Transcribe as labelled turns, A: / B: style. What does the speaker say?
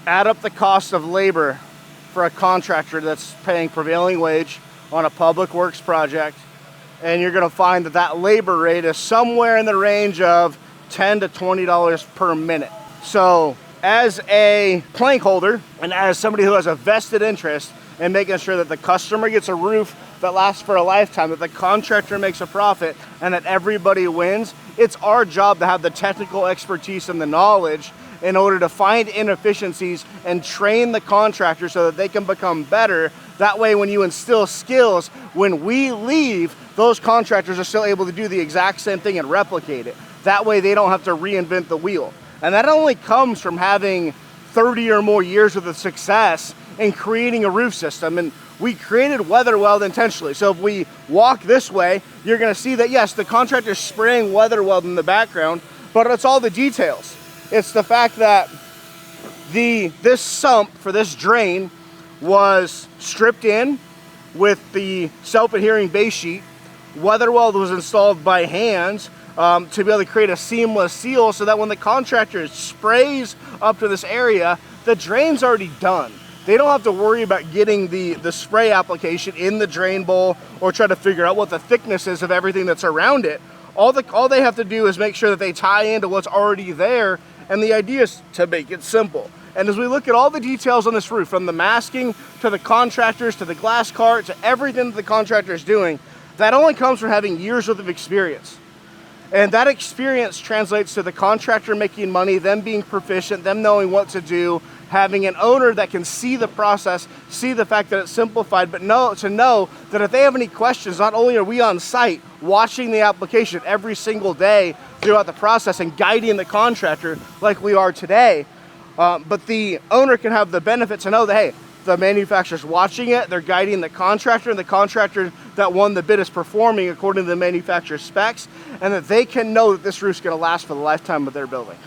A: add up the cost of labor for a contractor that's paying prevailing wage on a public works project, and you're gonna find that that labor rate is somewhere in the range of $10 to $20 per minute. So as a plank holder and as somebody who has a vested interest in making sure that the customer gets a roof that lasts for a lifetime, that the contractor makes a profit, and that everybody wins, it's our job to have the technical expertise and the knowledge in order to find inefficiencies and train the contractor so that they can become better. That way, when you instill skills, when we leave, those contractors are still able to do the exact same thing and replicate it. That way they don't have to reinvent the wheel. And that only comes from having 30 or more years of success in creating a roof system. And we created WeatherWeld intentionally. So if we walk this way, you're gonna see that yes, the contractor's spraying WeatherWeld in the background, but it's all the details. It's the fact that this sump for this drain was stripped in with the self-adhering base sheet. WeatherWeld was installed by hand to be able to create a seamless seal so that when the contractor sprays up to this area, the drain's already done. They don't have to worry about getting the spray application in the drain bowl or try to figure out what the thickness is of everything that's around it. All they have to do is make sure that they tie into what's already there, and the idea is to make it simple. And as we look at all the details on this roof, from the masking to the contractors to the glass cart to everything that the contractor is doing, that only comes from having years worth of experience. And that experience translates to the contractor making money, them being proficient, them knowing what to do, having an owner that can see the process, see the fact that it's simplified, but to know that if they have any questions, not only are we on site watching the application every single day throughout the process and guiding the contractor like we are today, but the owner can have the benefit to know that, hey, the manufacturer's watching it, they're guiding the contractor, and the contractor that won the bid is performing according to the manufacturer's specs, and that they can know that this roof's gonna last for the lifetime of their building.